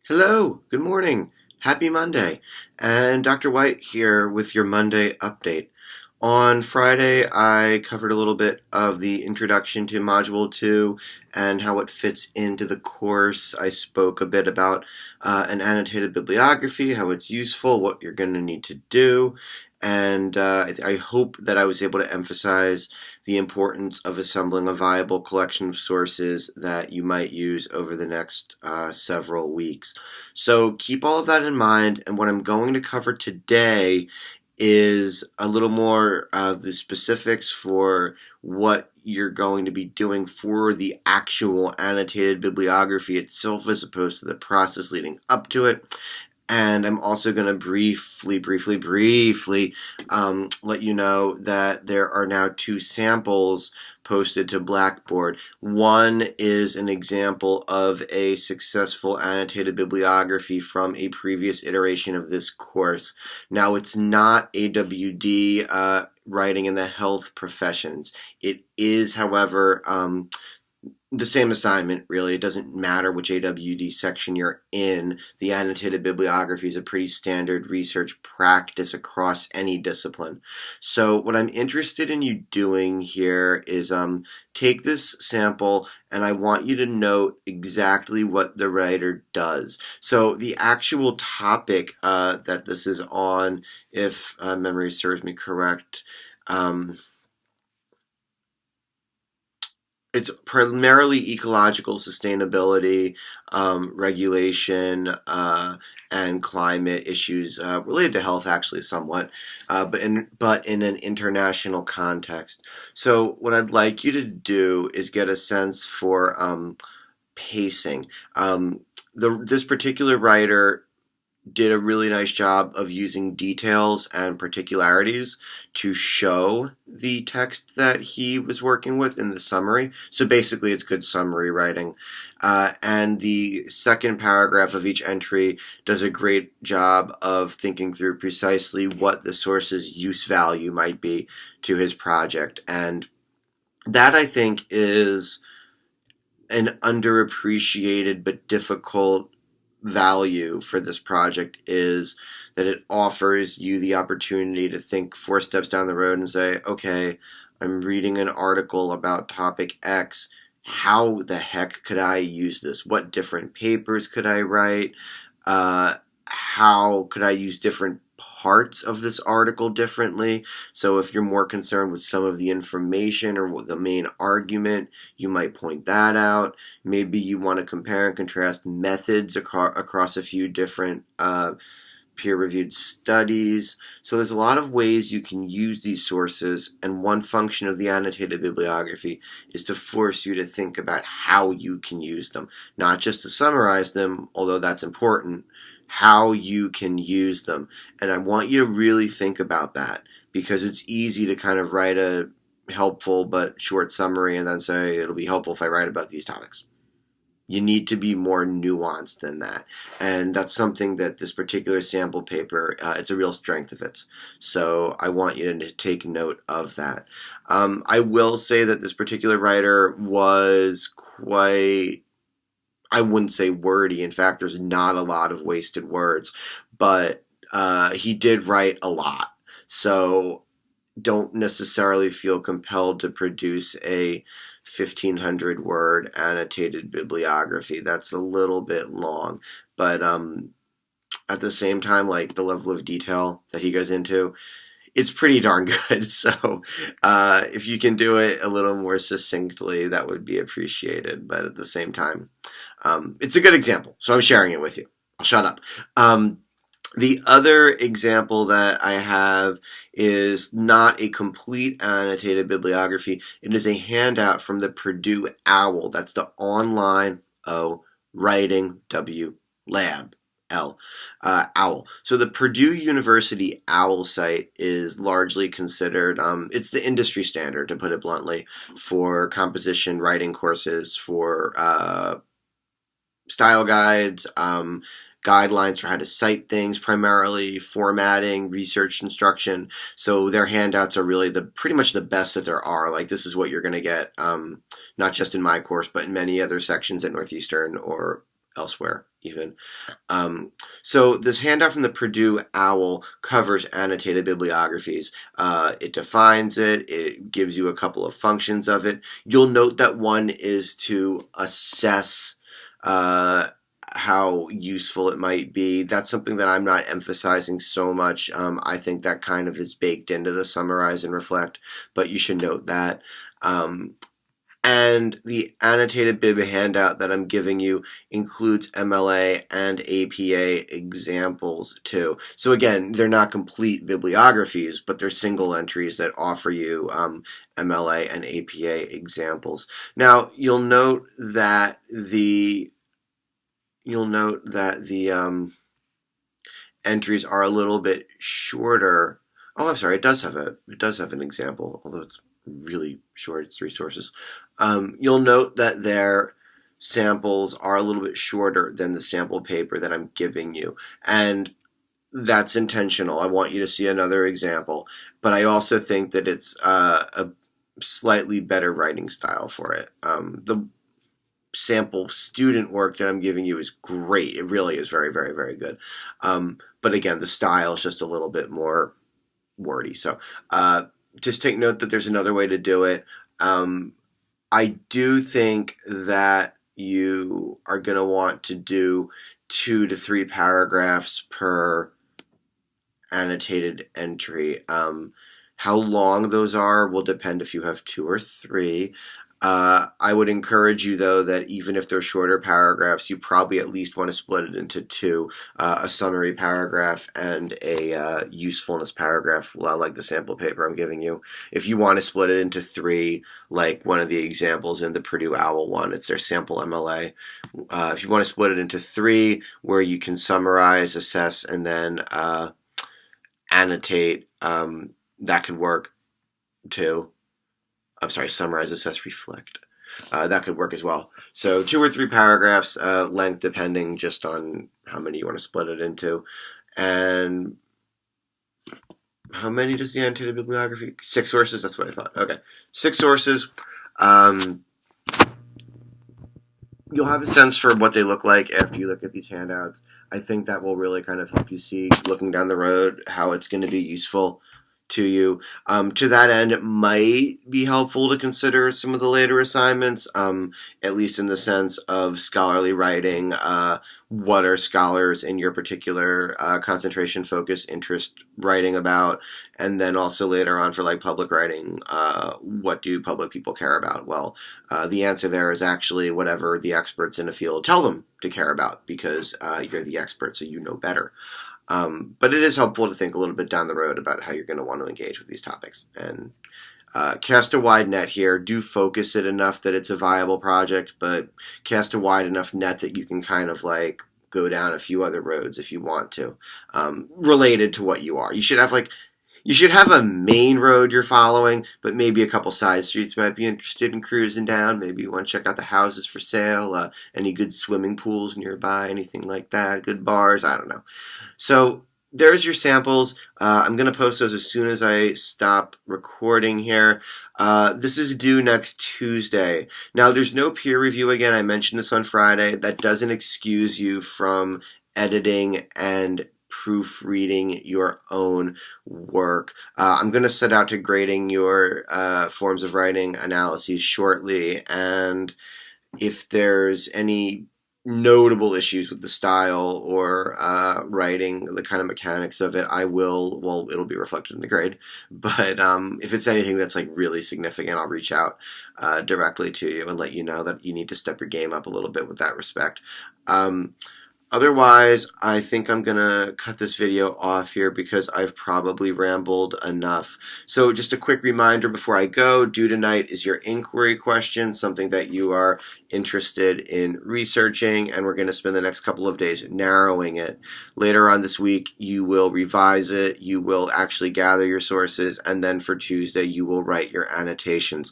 Hello, good morning, happy Monday, and Dr. White here with your Monday update. On Friday, I covered a little bit of the introduction to Module 2 and how it fits into the course. I spoke a bit about an annotated bibliography, how it's useful, what you're going to need to do, and I hope that I was able to emphasize the importance of assembling a viable collection of sources that you might use over the next several weeks. So keep all of that in mind, and what I'm going to cover today is a little more of the specifics for what you're going to be doing for the actual annotated bibliography itself as opposed to the process leading up to it. And I'm also going to briefly let you know that there are now 2 samples posted to Blackboard. One is an example of a successful annotated bibliography from a previous iteration of this course. Now, it's not AWD writing in the health professions. It is, however, the same assignment, really. It doesn't matter which AWD section you're in. The annotated bibliography is a pretty standard research practice across any discipline. So what I'm interested in you doing here is take this sample, and I want you to note exactly what the writer does. So the actual topic that this is on, if memory serves me correct, it's primarily ecological sustainability, regulation, and climate issues related to health, actually, somewhat, but in an international context. So what I'd like you to do is get a sense for pacing. This particular writer did a really nice job of using details and particularities to show the text that he was working with in the summary. So basically, it's good summary writing. And the second paragraph of each entry does a great job of thinking through precisely what the source's use value might be to his project. And that, I think, is an underappreciated but difficult value for this project, is that it offers you the opportunity to think 4 steps down the road and say, okay, I'm reading an article about topic X. How the heck could I use this? What different papers could I write? How could I use different parts of this article differently? So if you're more concerned with some of the information or the main argument, you might point that out. Maybe you want to compare and contrast methods across a few different peer-reviewed studies. So there's a lot of ways you can use these sources, and one function of the annotated bibliography is to force you to think about how you can use them, not just to summarize them, although that's important, how you can use them. And I want you to really think about that, because it's easy to kind of write a helpful but short summary and then say, it'll be helpful if I write about these topics. You need to be more nuanced than that. And that's something that this particular sample paper, it's a real strength of its. So I want you to take note of that. I will say that this particular writer was quite, I wouldn't say wordy. In fact, there's not a lot of wasted words, but he did write a lot. So don't necessarily feel compelled to produce a 1,500 word annotated bibliography. That's a little bit long, but at the same time, like, the level of detail that he goes into, it's pretty darn good. So if you can do it a little more succinctly, that would be appreciated. But at the same time, it's a good example, so I'm sharing it with you. I'll shut up. The other example that I have is not a complete annotated bibliography. It is a handout from the Purdue OWL. That's the online Writing Lab. OWL. So the Purdue University OWL site is largely considered, it's the industry standard, to put it bluntly, for composition writing courses, for style guides, guidelines for how to cite things, primarily formatting, research instruction. So their handouts are really pretty much the best that there are. Like, this is what you're going to get, not just in my course, but in many other sections at Northeastern or elsewhere even. So this handout from the Purdue OWL covers annotated bibliographies. It defines it. It gives you a couple of functions of it. You'll note that one is to assess how useful it might be. That's something that I'm not emphasizing so much. I think that kind of is baked into the summarize and reflect, but you should note that. And the annotated bib handout that I'm giving you includes MLA and APA examples too. So again, they're not complete bibliographies, but they're single entries that offer you MLA and APA examples. Now, you'll note that the entries are a little bit shorter. Oh, I'm sorry. It does have an example, although it's really short. It's 3 sources. You'll note that their samples are a little bit shorter than the sample paper that I'm giving you, and that's intentional. I want you to see another example, but I also think that it's a slightly better writing style for it. The sample student work that I'm giving you is great. It really is very, very, very good. But again, the style is just a little bit more wordy. So just take note that there's another way to do it. I do think that you are going to want to do 2 to 3 paragraphs per annotated entry. How long those are will depend if you have 2 or 3. I would encourage you, though, that even if they're shorter paragraphs, you probably at least want to split it into 2, a summary paragraph and a usefulness paragraph, like the sample paper I'm giving you. If you want to split it into 3, like one of the examples in the Purdue OWL one, it's their sample MLA. If you want to split it into 3, where you can summarize, assess, and then annotate, that could work too. I'm sorry, summarize, assess, reflect. That could work as well. So 2 or 3 paragraphs, length depending just on how many you want to split it into. And how many does the annotated bibliography? 6 sources? That's what I thought. Okay. 6 sources. You'll have a sense for what they look like after you look at these handouts. I think that will really kind of help you see, looking down the road, how it's going to be useful to you. To that end, it might be helpful to consider some of the later assignments, at least in the sense of scholarly writing. What are scholars in your particular concentration, focus, interest writing about? And then also later on for like public writing, what do public people care about? Well, the answer there is actually whatever the experts in a field tell them to care about, because you're the expert, so you know better. But it is helpful to think a little bit down the road about how you're going to want to engage with these topics. And cast a wide net here. Do focus it enough that it's a viable project, but cast a wide enough net that you can kind of like go down a few other roads if you want to, related to what you are. You should have a main road you're following, but maybe a couple side streets you might be interested in cruising down. Maybe you want to check out the houses for sale, any good swimming pools nearby, anything like that, good bars, I don't know. So there's your samples. I'm going to post those as soon as I stop recording here. This is due next Tuesday. Now, there's no peer review again. I mentioned this on Friday. That doesn't excuse you from editing and proofreading your own work. I'm going to set out to grading your forms of writing analyses shortly, and if there's any notable issues with the style or writing, the kind of mechanics of it, it'll be reflected in the grade. But if it's anything that's like really significant, I'll reach out directly to you and let you know that you need to step your game up a little bit with that respect. Otherwise, I think I'm going to cut this video off here because I've probably rambled enough. So just a quick reminder before I go, due tonight is your inquiry question, something that you are interested in researching, and we're going to spend the next couple of days narrowing it. Later on this week, you will revise it, you will actually gather your sources, and then for Tuesday, you will write your annotations.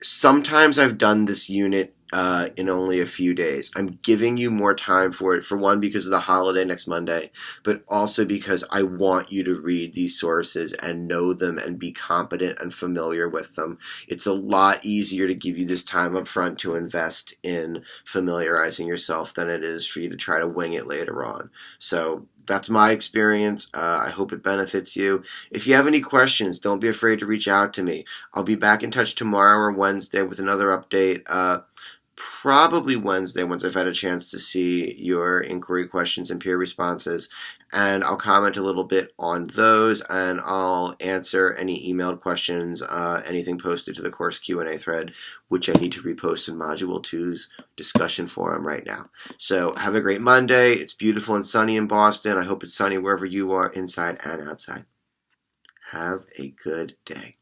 Sometimes I've done this unit in only a few days. I'm giving you more time for it, for one, because of the holiday next Monday, but also because I want you to read these sources and know them and be competent and familiar with them. It's a lot easier to give you this time up front to invest in familiarizing yourself than it is for you to try to wing it later on. So that's my experience. I hope it benefits you. If you have any questions, don't be afraid to reach out to me. I'll be back in touch tomorrow or Wednesday with another update. Probably Wednesday once I've had a chance to see your inquiry questions and peer responses, and I'll comment a little bit on those, and I'll answer any emailed questions, anything posted to the course Q&A thread, which I need to repost in Module 2's discussion forum right now. So have a great Monday. It's beautiful and sunny in Boston. I hope it's sunny wherever you are, inside and outside. Have a good day.